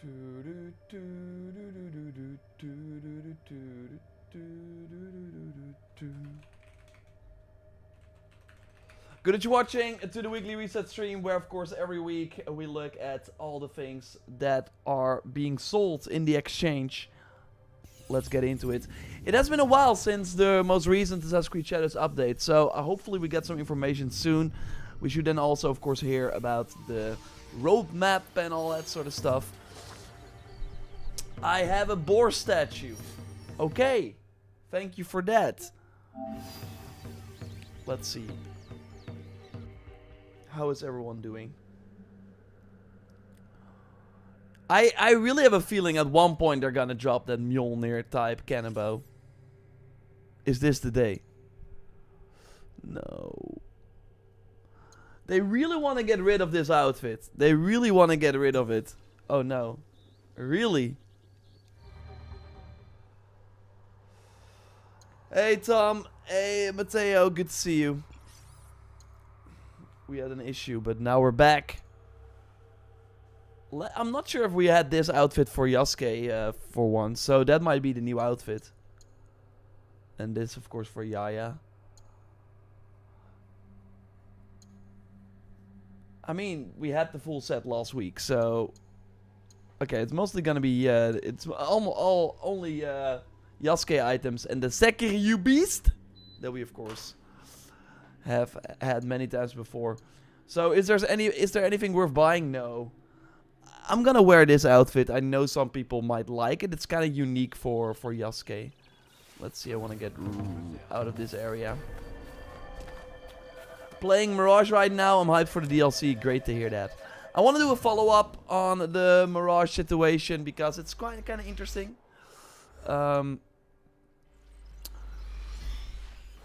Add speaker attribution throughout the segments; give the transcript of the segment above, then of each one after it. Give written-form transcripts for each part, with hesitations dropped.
Speaker 1: Good that you're watching to the weekly reset stream, where of course every week we look at all the things that are being sold in the exchange. Let's get into it. It has been a while since the most recent Assassin's Creed Shadows update, so hopefully we get some information soon. We should then also of course hear about the roadmap and all that sort of stuff. I have a boar statue. Okay, thank you for that. Let's see. How is everyone doing? I really have a feeling at one point they're gonna drop that Mjolnir type cannonbow. Is this the day? No. They really want to get rid of this outfit. They really want to get rid of it. Oh no. Really? Hey Tom. Hey Matteo. Good to see you. We had an issue, but now we're back. I'm not sure if we had this outfit for Yasuke for once, so that might be the new outfit. And this, of course, for Yaya. I mean, we had the full set last week, so... Okay, it's mostly gonna be... it's only Yasuke items. And the Sekiryu Beast, that we, of course... have had many times before. So is there anything worth buying? No. I'm gonna wear this outfit. I know some people might like it. It's kind of unique for Yasuke. Let's see. I want to get out of this area. Playing Mirage right now. I'm hyped for the DLC. Great to hear that. I want to do a follow-up on the Mirage situation because it's kind of interesting.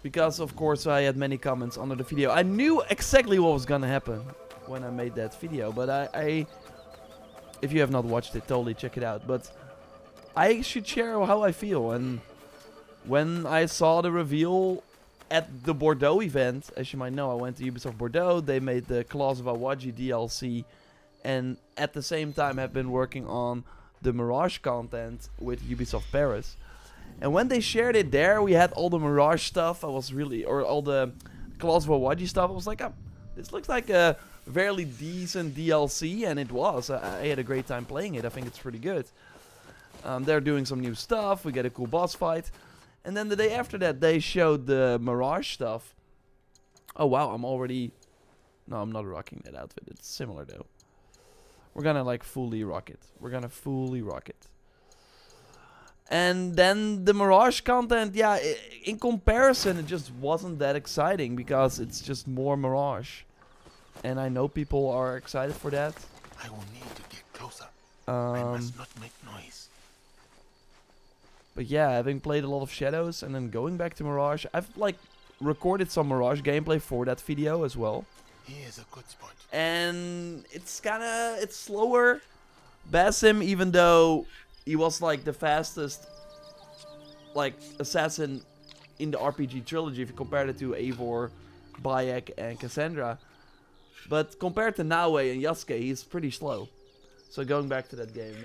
Speaker 1: Because, of course, I had many comments under the video. I knew exactly what was gonna happen when I made that video. But if you have not watched it, totally check it out. But I should share how I feel. And when I saw the reveal at the Bordeaux event, as you might know, I went to Ubisoft Bordeaux. They made the Claws of Awaji DLC. And at the same time have been working on the Mirage content with Ubisoft Paris. And when they shared it there, we had all the Mirage stuff. All the Claws of Awaji stuff. I was like, oh, this looks like a fairly decent DLC, and it was. I had a great time playing it. I think it's pretty good. They're doing some new stuff. We get a cool boss fight. And then the day after that, they showed the Mirage stuff. Oh, wow, I'm already... No, I'm not rocking that outfit. It's similar, though. We're gonna, like, fully rock it. We're gonna fully rock it. And then the Mirage content, yeah, in comparison, it just wasn't that exciting because it's just more Mirage. And I know people are excited for that.
Speaker 2: I will need to get closer. I must not make noise.
Speaker 1: But yeah, having played a lot of Shadows and then going back to Mirage, I've like recorded some Mirage gameplay for that video as well.
Speaker 2: Here's a good spot.
Speaker 1: And it's slower. Basim, even though he was like the fastest like assassin in the RPG trilogy if you compared it to Eivor, Bayek and Cassandra. But compared to Naue and Yasuke, he's pretty slow. So going back to that game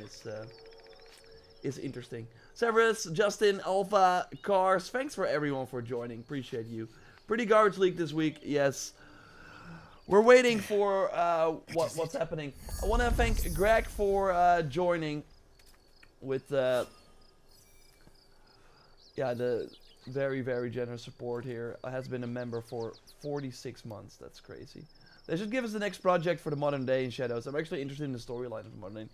Speaker 1: is interesting. Severus, Justin, Alpha, Cars, thanks for everyone for joining. Appreciate you. Pretty garbage leak this week, yes. We're waiting for what's happening. I want to thank Greg for joining with the very, very generous support here. Has been a member for 46 months. That's crazy. They should give us the next project for the modern day in Shadows. I'm actually interested in the storyline of the modern day.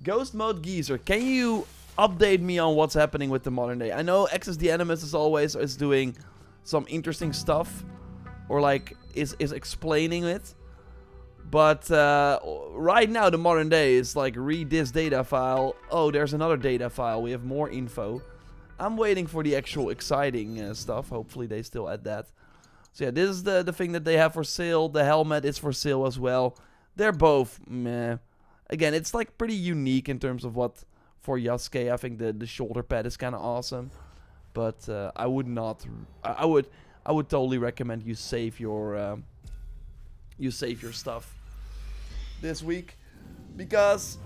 Speaker 1: Ghost Mode Geezer, can you update me on what's happening with the modern day? I know Access the Animus as always is doing some interesting stuff, or like is explaining it. But right now the modern day is like read this data file. Oh, there's another data file. We have more info. I'm waiting for the actual exciting stuff. Hopefully they still add that. So yeah, this is the thing that they have for sale. The helmet is for sale as well. They're both meh. Again, it's like pretty unique in terms of what for Yasuke. I think the shoulder pad is kind of awesome, but I would not. I would totally recommend you save your stuff this week, because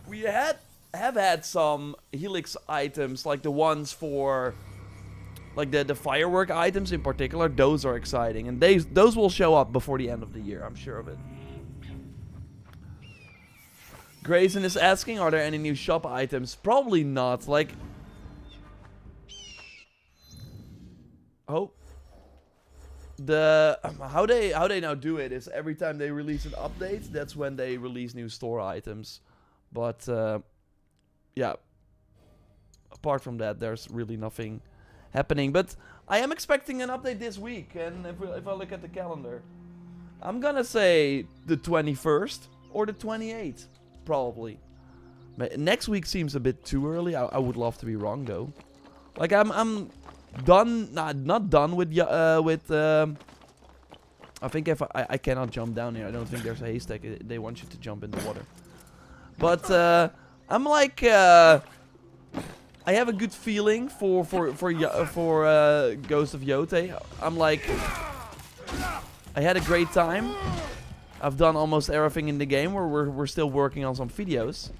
Speaker 1: We have had some Helix items, like the ones for, like the firework items in particular. Those are exciting, and those will show up before the end of the year. I'm sure of it. Grayson is asking, are there any new shop items? Probably not. Like, oh, how they now do it is every time they release an update, that's when they release new store items. But yeah, apart from that, there's really nothing happening. But I am expecting an update this week, and if I look at the calendar, I'm gonna say the 21st or the 28th, probably. But next week seems a bit too early. I would love to be wrong though. Like I'm done, not done with I think if I cannot jump down here. I don't think there's a haystack. They want you to jump in the water. But I'm like I have a good feeling for Ghost of Yotei. I'm like, I had a great time. I've done almost everything in the game. We're still working on some videos,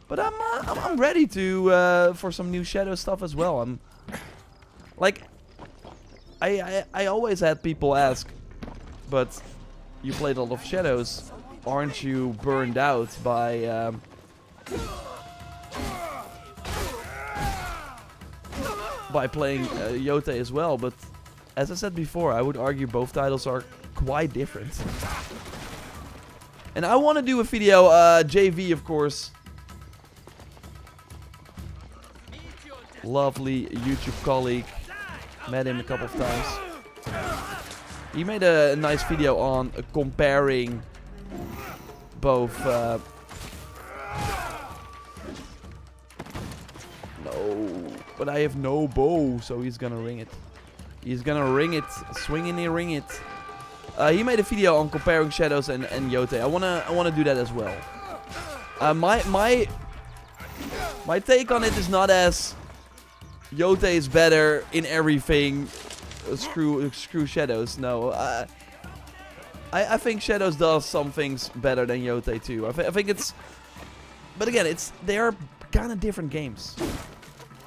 Speaker 1: but I'm ready to for some new Shadow stuff as well. I'm like, I always had people ask, but you played a lot of Shadows, aren't you burned out by playing Yotei as well? But as I said before, I would argue both titles are quite different. And I want to do a video, JV of course. Lovely YouTube colleague. Met him a couple of times. He made a nice video on comparing both... no, but I have no bow, so he's gonna ring it. He's gonna ring it, swinging and ring it. He made a video on comparing Shadows and Yotei. I wanna do that as well. My take on it is not as Yotei is better in everything. Screw Shadows. No, I think Shadows does some things better than Yotei too. I think it's, but again, they are kind of different games.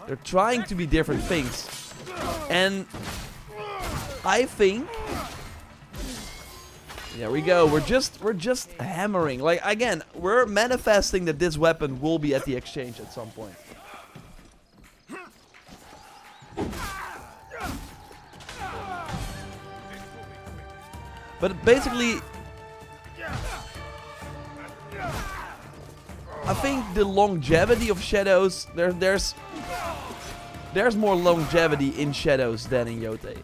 Speaker 1: They're trying to be different things, and I think. There we go. We're just hammering. Like, again, we're manifesting that this weapon will be at the exchange at some point. But basically, I think the longevity of Shadows, there's more longevity in Shadows than in Yotei.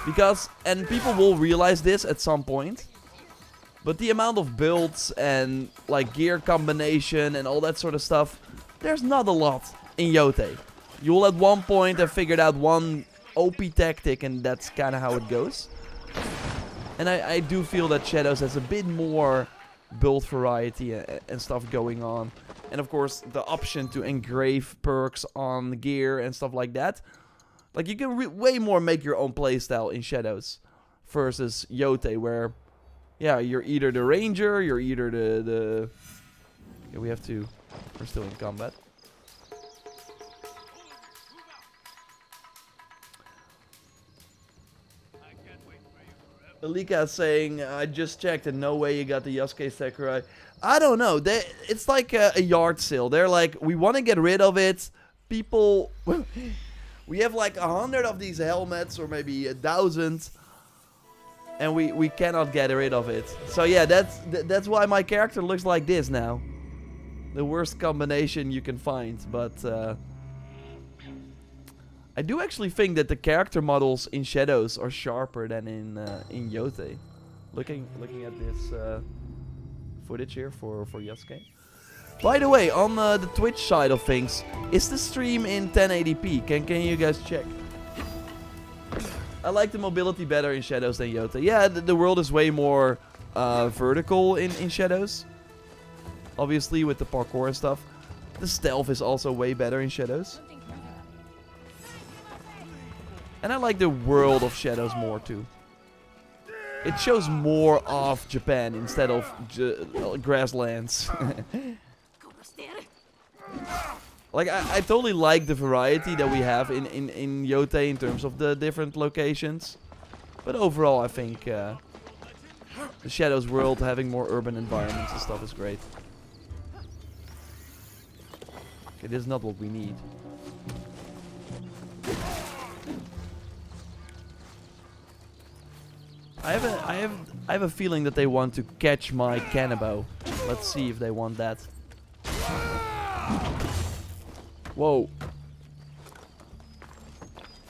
Speaker 1: Because, and people will realize this at some point, but the amount of builds and like gear combination and all that sort of stuff, there's not a lot in Yotei. You'll at one point have figured out one OP tactic, and that's kind of how it goes. And I do feel that Shadows has a bit more build variety and stuff going on. And of course, the option to engrave perks on gear and stuff like that. Like, you can way more make your own playstyle in Shadows versus Yotei, where, yeah, you're either the ranger, you're either the... Okay, we're still in combat. Alika is saying, I just checked and no way you got the Yasuke Sakurai. I don't know. It's like a yard sale. They're like, we want to get rid of it. People... We have like 100 of these helmets, or maybe 1,000, and we cannot get rid of it. So yeah, that's why my character looks like this now. The worst combination you can find, but I do actually think that the character models in Shadows are sharper than in Yotei. Looking at this footage here for Yasuke. By the way, on the Twitch side of things, is the stream in 1080p? Can you guys check? I like the mobility better in Shadows than Yotei. Yeah, the world is way more vertical in Shadows. Obviously, with the parkour and stuff. The stealth is also way better in Shadows. And I like the world of Shadows more too. It shows more of Japan instead of grasslands. Like, I totally like the variety that we have in Yotei in terms of the different locations. But overall, I think the Shadows world having more urban environments and stuff is great. Okay, this is not what we need. I have a feeling that they want to catch my cannibal. Let's see if they want that. Whoa.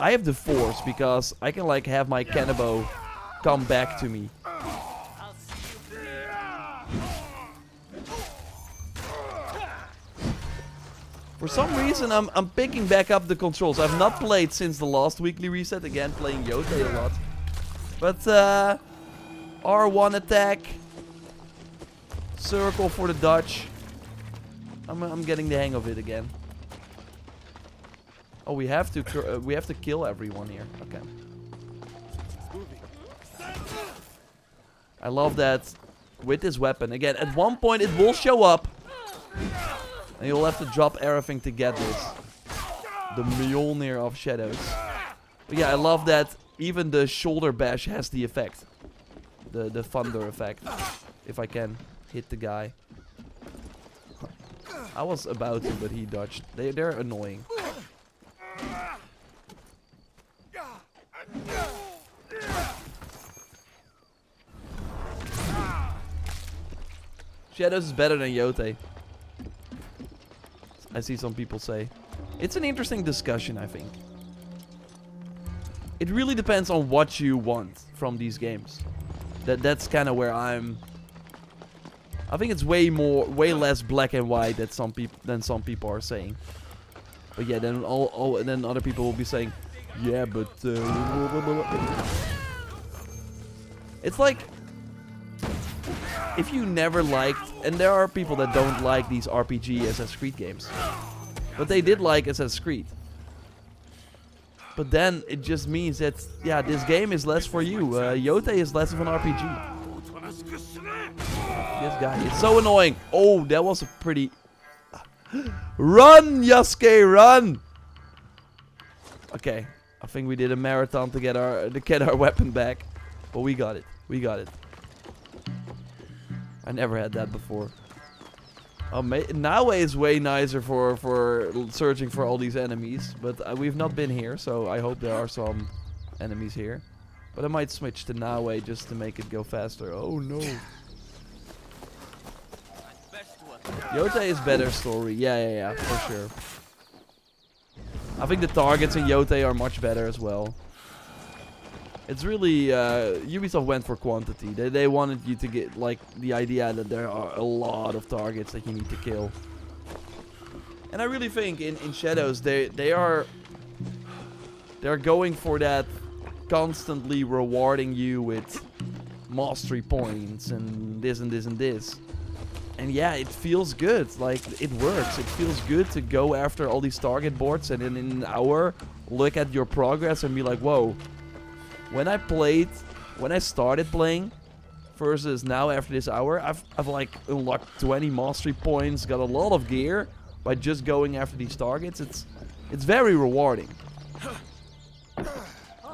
Speaker 1: I have the force because I can like have my cannibal come back to me. For some reason I'm picking back up the controls. I've not played since the last weekly reset. Again, playing Yotei a lot. But R1 attack. Circle for the dodge. I'm getting the hang of it again. Oh, we have to kill everyone here. Okay. I love that with this weapon. Again, at one point it will show up. And you'll have to drop everything to get this. The Mjolnir of Shadows. But yeah, I love that even the shoulder bash has the effect. The thunder effect. If I can hit the guy. I was about to, but he dodged. They're annoying. Shadows is better than Yotei. I see some people say. It's an interesting discussion, I think. It really depends on what you want from these games. That's kind of where I'm. I think it's way less black and white than some people are saying. But yeah, then then other people will be saying, yeah, but it's like if you never liked, and there are people that don't like these RPG Assassin's Creed games, but they did like Assassin's Creed. But then it just means that yeah, this game is less for you. Yotei is less of an RPG. This guy is so annoying. Oh, that was a pretty. Run, Yasuke, run! Okay, I think we did a marathon to get our weapon back, but we got it. We got it. I never had that before. Now is way nicer for searching for all these enemies, but we've not been here, so I hope there are some enemies here. But I might switch to Naue just to make it go faster. Oh no. Yotei is better story. Yeah, for sure. I think the targets in Yotei are much better as well. It's really Ubisoft went for quantity. They wanted you to get like the idea that there are a lot of targets that you need to kill. And I really think in Shadows they're going for that, constantly rewarding you with mastery points and this and this and this. And yeah, it feels good. Like, it works. It feels good to go after all these target boards and in an hour look at your progress and be like, whoa. When I started playing versus now after this hour, I've like unlocked 20 mastery points, got a lot of gear by just going after these targets. It's very rewarding.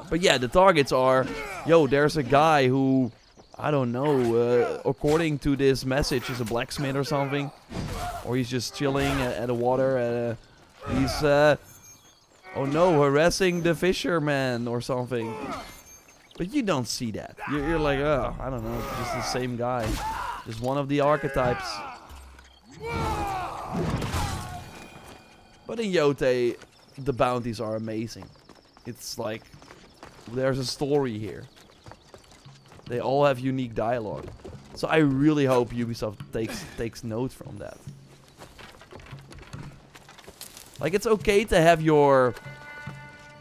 Speaker 1: But yeah, the targets are, yo, there's a guy who, I don't know, according to this message, is a blacksmith or something. Or he's just chilling at the water. He's, oh no, harassing the fisherman or something. But you don't see that. You're like, oh, I don't know, just the same guy. Just one of the archetypes. But in Yotei, the bounties are amazing. It's like, there's a story here. They all have unique dialogue. So I really hope Ubisoft takes note from that. Like, it's okay to have your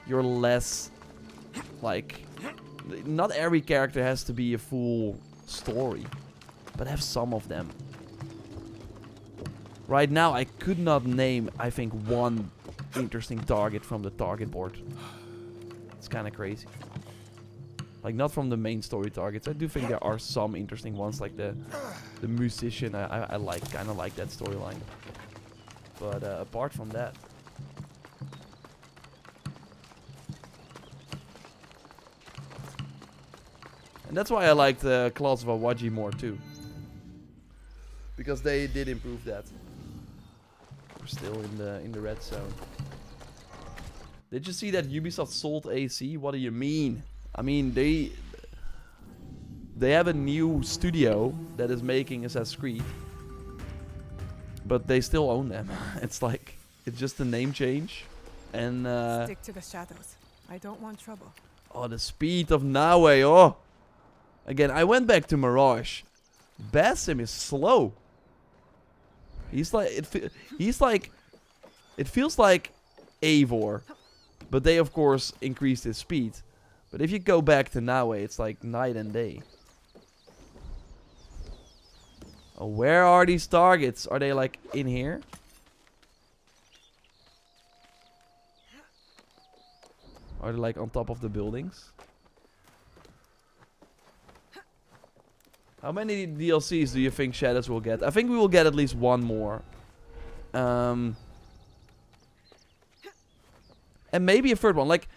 Speaker 1: less, like, not every character has to be a full story, but have some of them. Right now, I could not name, I think, one interesting target from the target board. It's kind of crazy. Like, not from the main story targets. I do think there are some interesting ones, like the musician. I kind of like that storyline. But apart from that, and that's why I liked Claws of Awaji more too, because they did improve that. We're still in the red zone. Did you see that Ubisoft sold AC? What do you mean? I mean, they have a new studio that is making Assassin's Creed, but they still own them. It's like, it's just a name change. And
Speaker 3: stick to the shadows. I don't want trouble.
Speaker 1: oh, the speed of Naue. Oh, again, I went back to Mirage. Basim is slow. He's like, it feels like Eivor, but they of course increased his speed. But if you go back to Naue, it's like night and day. Oh, where are these targets? Are they like in here? Are they like on top of the buildings? How many DLCs do you think Shadows will get? I think we will get at least one more. And maybe a third one. Like,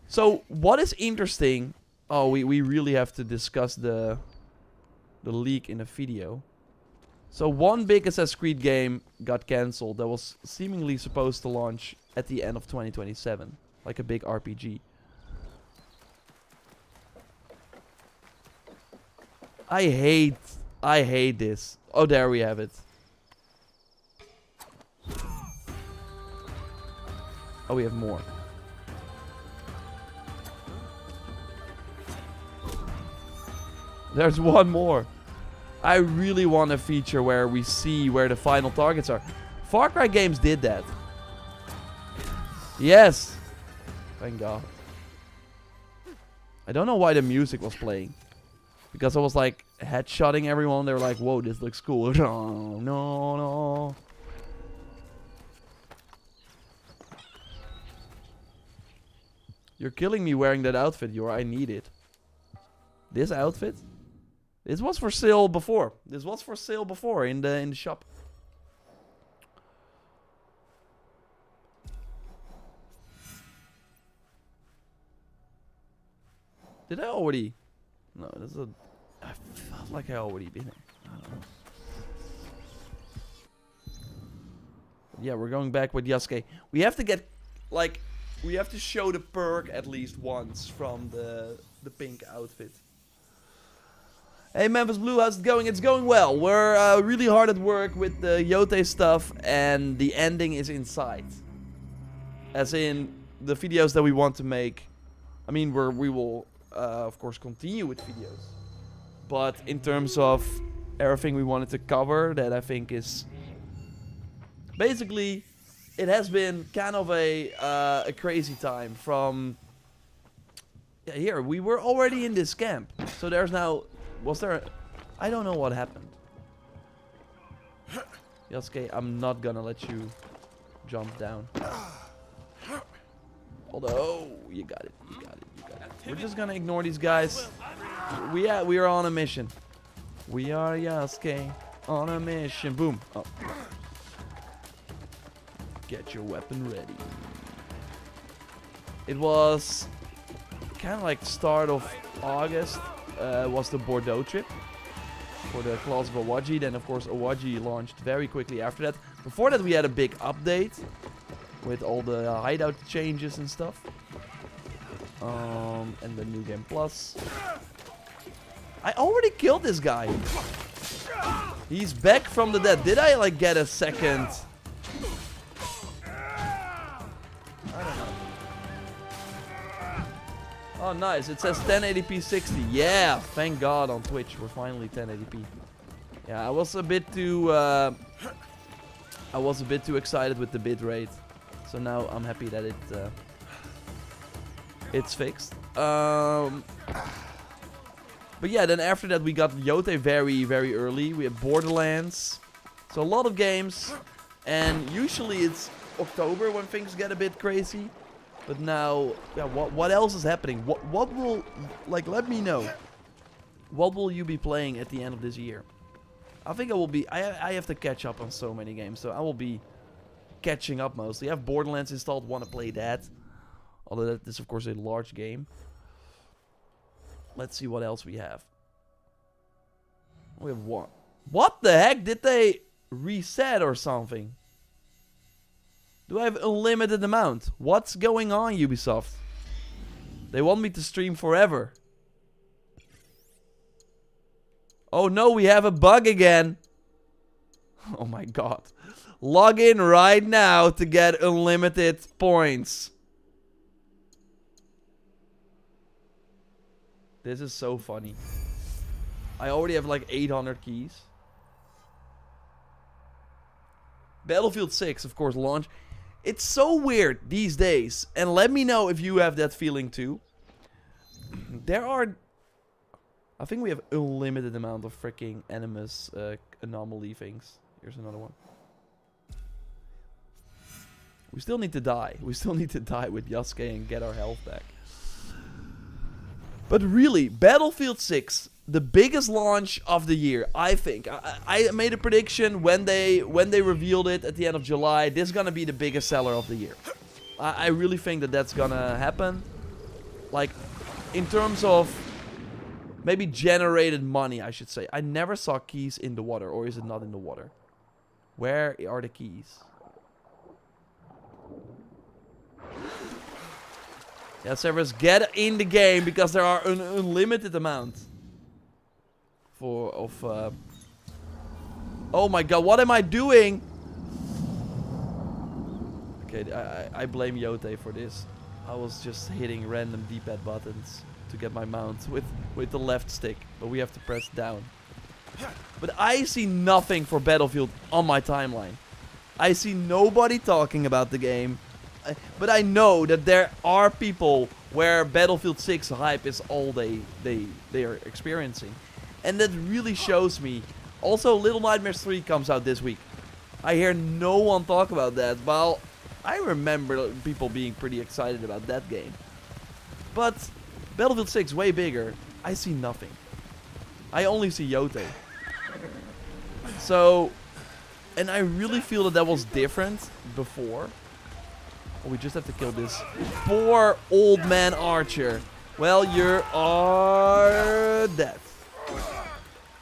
Speaker 1: so what is interesting? Oh, we really have to discuss the leak in a video. So one big Assassin's Creed game got cancelled that was seemingly supposed to launch at the end of 2027. Like a big RPG. I hate this. Oh, there we have it. Oh, we have more. There's one more. I really want a feature where we see where the final targets are. Far Cry games did that. Yes. Thank God. I don't know why the music was playing. Because I was like headshotting everyone. They were like, whoa, this looks cool. No, no, no. You're killing me wearing that outfit, Yor. I need it. This outfit? This was for sale before. This was for sale before in the shop. Did I already? No, this is a. I felt like I already been here. I don't know. Yeah, we're going back with Yasuke. We have to get, like, we have to show the perk at least once from the pink outfit. Hey Memphis Blue, how's it going? It's going well. We're really hard at work with the Yote stuff, and the ending is in sight. As in the videos that we want to make. I mean, we will of course continue with videos, but in terms of everything we wanted to cover, that I think is basically, it has been kind of a crazy time. From here we were already in this camp, so there's now. Was there... I don't know what happened. Yasuke, I'm not gonna let you jump down. Although, you got it, you got it, you got it. We're just gonna ignore these guys. We are on a mission. We are Yasuke on a mission. Boom. Oh. Get your weapon ready. It was kind of like start of August. Was the Bordeaux trip for the Claws of Awaji. Then of course Awaji launched very quickly after that. Before that we had a big update with all the hideout changes and stuff. And the new game plus. I already killed this guy. He's back from the dead. Did I like get a second? I don't know. Oh, nice. It says 1080p 60. Yeah, thank God on Twitch. We're finally 1080p. Yeah, I was a bit too excited with the bitrate. So now I'm happy that it's fixed. But yeah, then after that we got Yote very, very early. We have Borderlands. So a lot of games. And usually it's October when things get a bit crazy. But now, yeah, what else is happening? What will, like, let me know. What will you be playing at the end of this year? I think I will be, I have to catch up on so many games. So I will be catching up mostly. I have Borderlands installed, want to play that. Although that is, of course, a large game. Let's see what else we have. We have one. What the heck? Did they reset or something? Do I have unlimited amount? What's going on, Ubisoft? They want me to stream forever. Oh no, we have a bug again. Oh my god. Log in right now to get unlimited points. This is so funny. I already have like 800 keys. Battlefield 6, of course, launch. It's so weird these days. And let me know if you have that feeling too. There are... I think we have unlimited amount of freaking animus anomaly things. Here's another one. We still need to die. We still need to die with Yasuke and get our health back. But really, Battlefield 6, the biggest launch of the year, I think. I made a prediction when they revealed it at the end of July. This is gonna be the biggest seller of the year. I really think that that's gonna happen. Like, in terms of maybe generated money, I should say. I never saw keys in the water, or is it not in the water? Where are the keys? Yeah, servers, get in the game because there are an unlimited amount of oh my god, what am I doing? Okay, I blame Yote for this. I was just hitting random D-pad buttons to get my mount with the left stick, but we have to press down. But I see nothing for Battlefield on my timeline. I see nobody talking about the game. But I know that there are people where Battlefield 6 hype is all they are experiencing. And that really shows me. Also, Little Nightmares 3 comes out this week. I hear no one talk about that. Well, I remember people being pretty excited about that game. But Battlefield 6 way bigger. I see nothing. I only see Yote. So, and I really feel that was different before. Oh, we just have to kill this poor old man archer. Well, you are dead.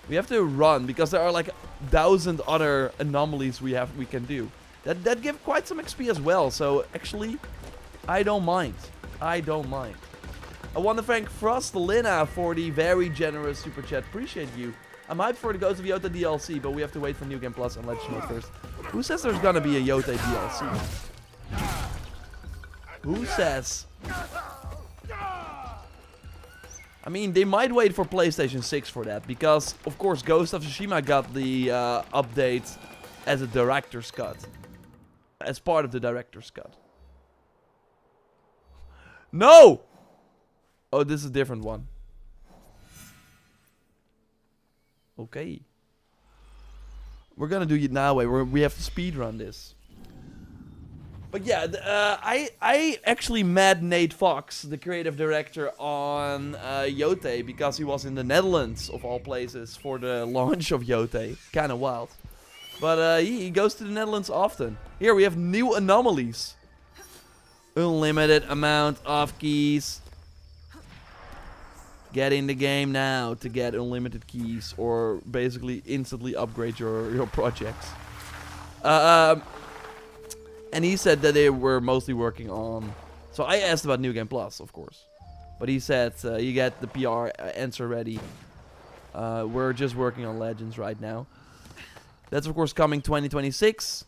Speaker 1: We have to run because there are like 1,000 other anomalies we can do. That give quite some XP as well. So actually, I don't mind. I don't mind. I want to thank Frostelina for the very generous super chat. Appreciate you. I'm hyped for the Ghost of Yota DLC, but we have to wait for New Game Plus and let you know first. Who says there's gonna be a Yota DLC? Who says? I mean, they might wait for PlayStation 6 for that. Because, of course, Ghost of Tsushima got the update as a director's cut. As part of the director's cut. No! Oh, this is a different one. Okay. We're gonna do it now. We have to speedrun this. But yeah, I actually met Nate Fox, the creative director, on Yote because he was in the Netherlands, of all places, for the launch of Yote. Kind of wild. But he goes to the Netherlands often. Here we have new anomalies. Unlimited amount of keys. Get in the game now to get unlimited keys, or basically instantly upgrade your projects. And he said that they were mostly working on... So I asked about New Game Plus, of course. But he said, you get the PR answer ready. We're just working on Legends right now. That's, of course, coming 2026.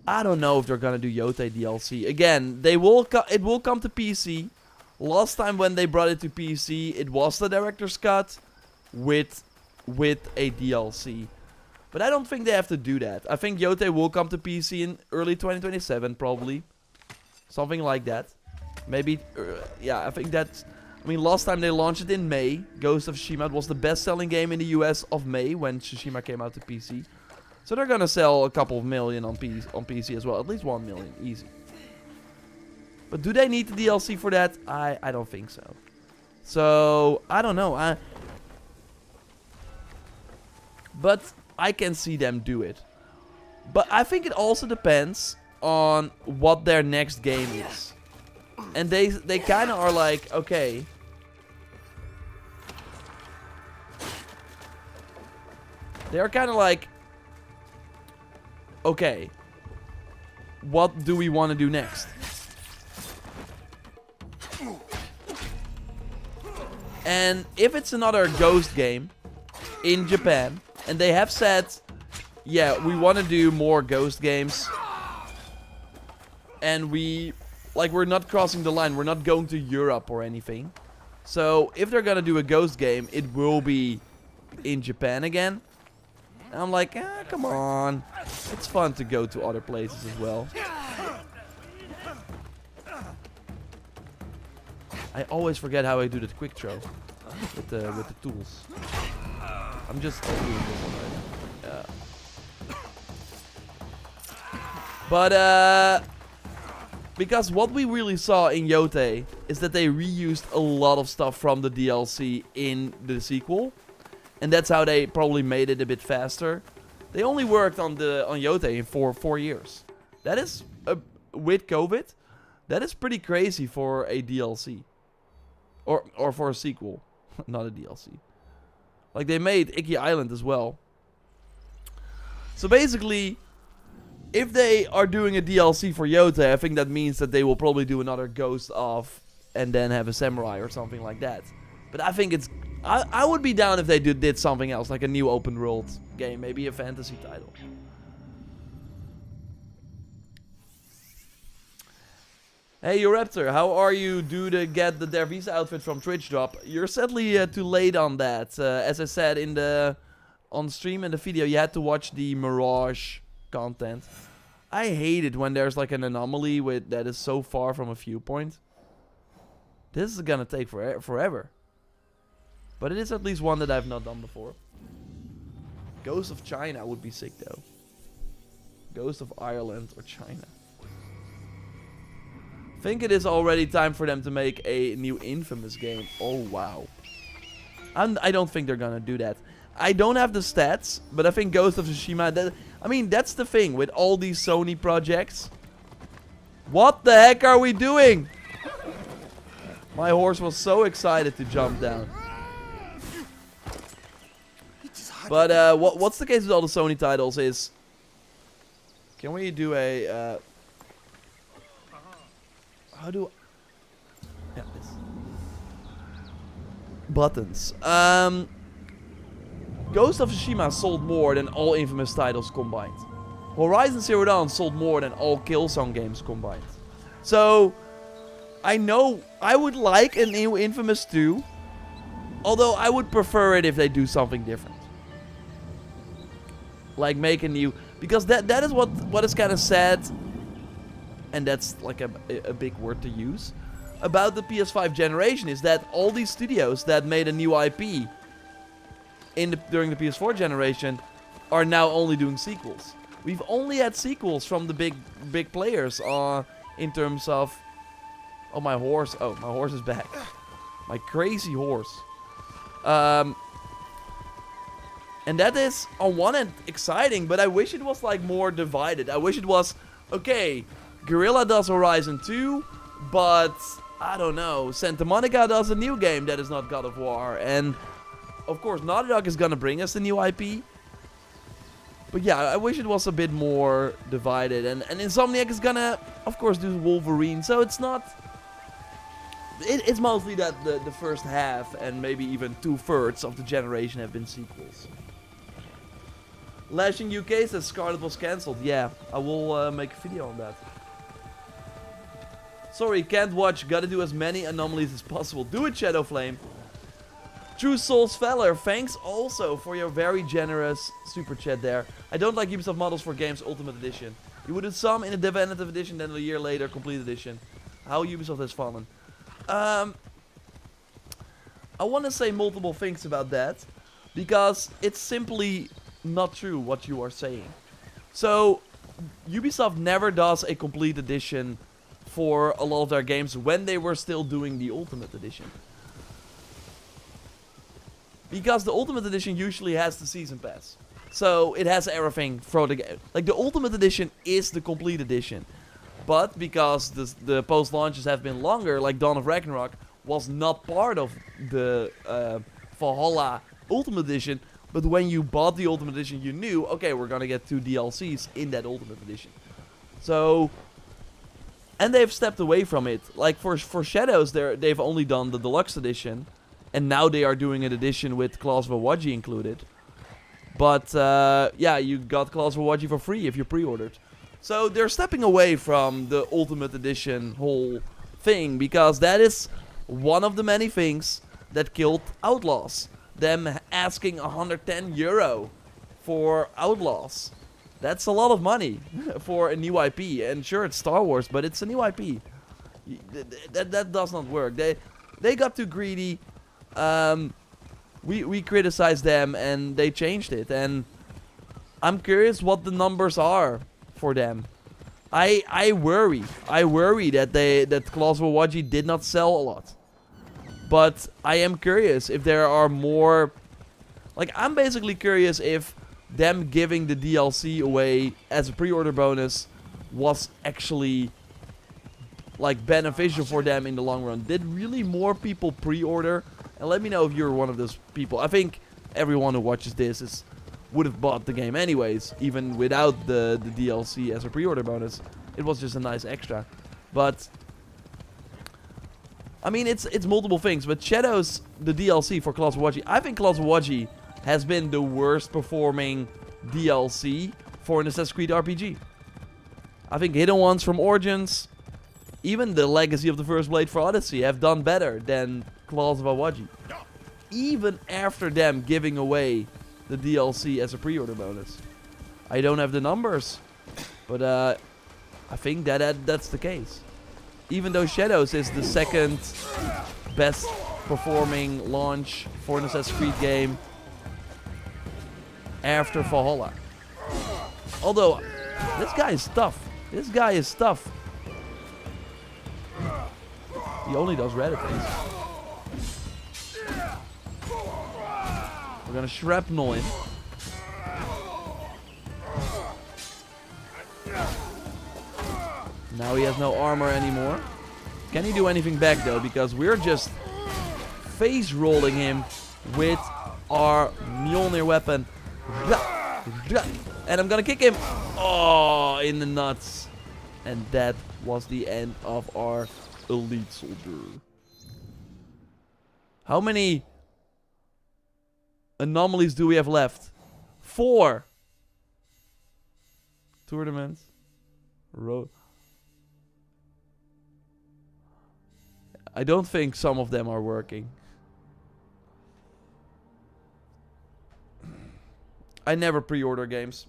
Speaker 1: I don't know if they're gonna do Yote DLC. Again, it will come to PC. Last time when they brought it to PC, it was the director's cut with a DLC. But I don't think they have to do that. I think Yote will come to PC in early 2027, probably. Something like that. Maybe, yeah, I think that's... I mean, last time they launched it in May, Ghost of Tsushima was the best-selling game in the US of May when Tsushima came out to PC. So they're gonna sell a couple of million on PC as well. At least 1 million, easy. But do they need the DLC for that? I don't think so. So, I don't know. But I can see them do it. But I think it also depends on what their next game is. And they kind of are like, okay. They are kind of like, okay, what do we want to do next? And if it's another Ghost game in Japan, and they have said, yeah, we want to do more Ghost games, and we're not crossing the line, we're not going to Europe or anything. So if they're gonna do a Ghost game, it will be in Japan again. And I'm like, come on. It's fun to go to other places as well. I always forget how I do that quick throw with the tools. I'm just doing this one right now. But because what we really saw in Yote is that they reused a lot of stuff from the DLC in the sequel. And that's how they probably made it a bit faster. They only worked on Yote for 4 years. That is, with COVID, that is pretty crazy for a DLC. Or for a sequel, not a DLC. Like, they made Icky Island as well. So basically, if they are doing a DLC for Yote, I think that means that they will probably do another Ghost of, and then have a Samurai or something like that. But I think it's... I would be down if they did something else, like a new open world game, maybe a fantasy title. Hey, JorRaptor, how are you due to get the Dervisa outfit from Twitch drop? You're sadly too late on that. As I said on stream in the video, you had to watch the Mirage content. I hate it when there's like an anomaly that is so far from a viewpoint. This is gonna take forever. But it is at least one that I've not done before. Ghost of China would be sick though. Ghost of Ireland or China. I think it is already time for them to make a new Infamous game. Oh wow. I don't think they're gonna do that. I don't have the stats, but I think Ghost of Tsushima... I mean, that's the thing with all these Sony projects. What the heck are we doing? My horse was so excited to jump down. But what's the case with all the Sony titles is... Can we do a... how do... Yeah, this. Buttons. Ghost of Tsushima sold more than all Infamous titles combined. Horizon Zero Dawn sold more than all Killzone games combined. So, I know I would like a new Infamous 2. Although I would prefer it if they do something different. Like make a new... Because that is what is kind of sad. And that's like a big word to use. About the PS5 generation is that all these studios that made a new IP... during the PS4 generation are now only doing sequels. We've only had sequels from the big players in terms of... Oh, my horse. Oh, my horse is back. My crazy horse. And that is, on one end, exciting, but I wish it was like more divided. I wish it was, okay, Guerrilla does Horizon 2, but, I don't know, Santa Monica does a new game that is not God of War, and... Of course, Naughty Dog is gonna bring us a new IP. But yeah, I wish it was a bit more divided. And Insomniac is gonna, of course, do Wolverine. So it's not... It's mostly that the first half and maybe even 2/3 of the generation have been sequels. Lash in UK says Scarlet was cancelled. Yeah, I will make a video on that. Sorry, can't watch. Gotta do as many anomalies as possible. Do it, Shadowflame. True Souls Feller, thanks also for your very generous super chat there. I don't like Ubisoft models for games Ultimate Edition. You would do some in a Definitive Edition, then a year later Complete Edition. How Ubisoft has fallen. I want to say multiple things about that. Because it's simply not true what you are saying. So, Ubisoft never does a Complete Edition for a lot of their games when they were still doing the Ultimate Edition. Because the Ultimate Edition usually has the Season Pass. So it has everything for the game. Like, the Ultimate Edition is the complete edition. But because the post-launches have been longer, like Dawn of Ragnarok was not part of the Valhalla Ultimate Edition. But when you bought the Ultimate Edition, you knew, okay, we're gonna get 2 DLCs in that Ultimate Edition. So, and they've stepped away from it. Like for Shadows, they've only done the Deluxe Edition, and now they are doing an edition with Claws of Awaji included. But yeah, you got Claws of Awaji for free if you pre-ordered. So they're stepping away from the Ultimate Edition whole thing, because that is one of the many things that killed Outlaws. Them asking €110 for Outlaws. That's a lot of money for a new IP. And sure, it's Star Wars, but it's a new IP. That does not work. They got too greedy. We criticized them and they changed it. And I'm curious what the numbers are for them. I worry that Claws of Awaji did not sell a lot. But I am curious if there are more... Like, I'm basically curious if them giving the DLC away as a pre-order bonus was actually, like, beneficial for them in the long run. Did really more people pre-order? And let me know if you're one of those people. I think everyone who watches this would have bought the game anyways, even without the DLC as a pre-order bonus. It was just a nice extra. But... I mean, it's multiple things, but Shadows, the DLC for Claws of Awaji, I think Claws of Awaji has been the worst performing DLC for an Assassin's Creed RPG. I think Hidden Ones from Origins, even the Legacy of the First Blade for Odyssey have done better than Claws of Awaji. Even after them giving away the DLC as a pre-order bonus. I don't have the numbers, but I think that's the case. Even though Shadows is the second best performing launch for an Assassin's Creed game after Valhalla. Although, this guy is tough. This guy is tough. He only does red attacks. We're gonna shrapnel him. Now he has no armor anymore. Can he do anything back though? Because we're just face rolling him with our Mjolnir weapon. And I'm gonna kick him. Oh, in the nuts. And that was the end of our elite soldier. How many anomalies do we have left? 4. Tournaments. I don't think some of them are working. I never pre-order games.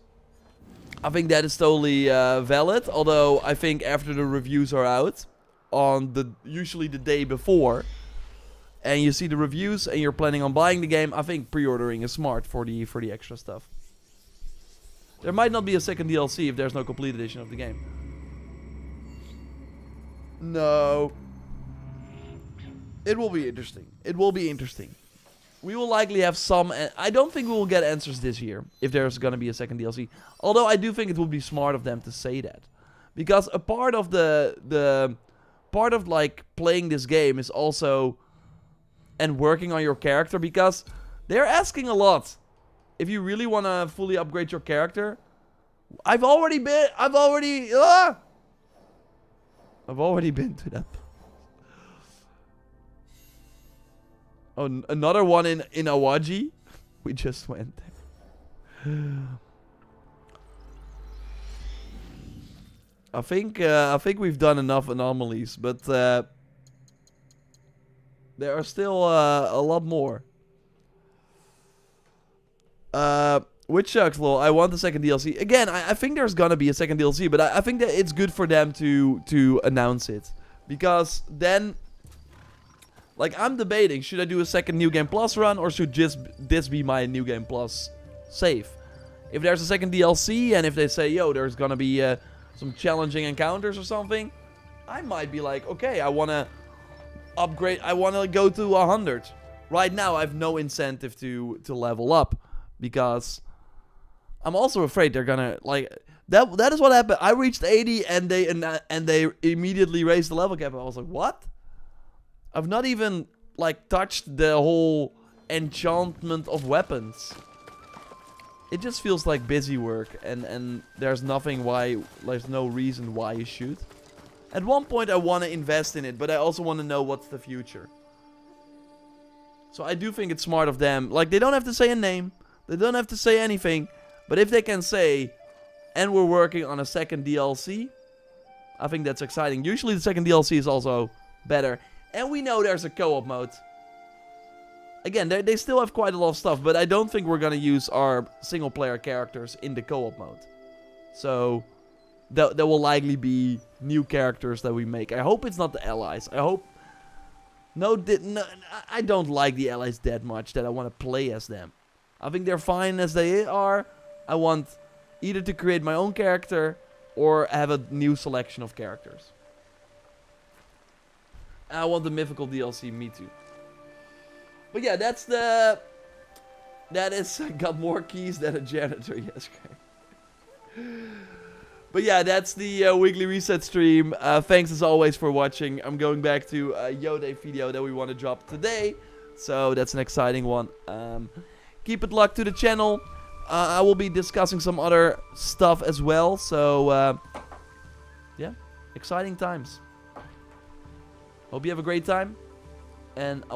Speaker 1: I think that is totally valid. Although I think after the reviews are out, on usually the day before, and you see the reviews and you're planning on buying the game, I think pre-ordering is smart for the extra stuff. There might not be a second DLC if there's no complete edition of the game. No. It will be interesting. It will be interesting. We will likely have some... I don't think we will get answers this year if there's going to be a second DLC. Although I do think it would be smart of them to say that. Because a part of the part of like playing this game is also... and working on your character, because they're asking a lot. If you really want to fully upgrade your character... I've already been to that. Oh, another one in Awaji. We just went there. I think we've done enough anomalies, but there are still a lot more. Which sucks, lol. I want the second DLC. Again, I think there's gonna be a second DLC, but I think that it's good for them to announce it. Because then... Like, I'm debating, should I do a second New Game Plus run, or should just this be my New Game Plus save? If there's a second DLC, and if they say, yo, there's gonna be some challenging encounters or something, I might be like, okay, I wanna upgrade, I wanna go to 100. Right now, I have no incentive to level up, because I'm also afraid they're gonna like that is what happened. I reached 80 and they immediately raised the level cap. I was like, what? I've not even like touched the whole enchantment of weapons. It just feels like busy work, and there's no reason why you should. At one point I want to invest in it, but I also want to know what's the future. So I do think it's smart of them. Like, they don't have to say a name. They don't have to say anything. But if they can say, and we're working on a second DLC, I think that's exciting. Usually the second DLC is also better. And we know there's a co-op mode. Again, they still have quite a lot of stuff, but I don't think we're going to use our single-player characters in the co-op mode. So, there will likely be new characters that we make. I hope it's not the allies. I hope... No, I don't like the allies that much that I want to play as them. I think they're fine as they are. I want either to create my own character or have a new selection of characters. I want the mythical DLC, me too. But yeah, that is got more keys than a janitor. Yes, Craig. But yeah, that's the weekly reset stream. Thanks as always for watching. I'm going back to a Yode video that we want to drop today. So that's an exciting one. Keep it locked to the channel. I will be discussing some other stuff as well. So yeah, exciting times. Hope you have a great time. And I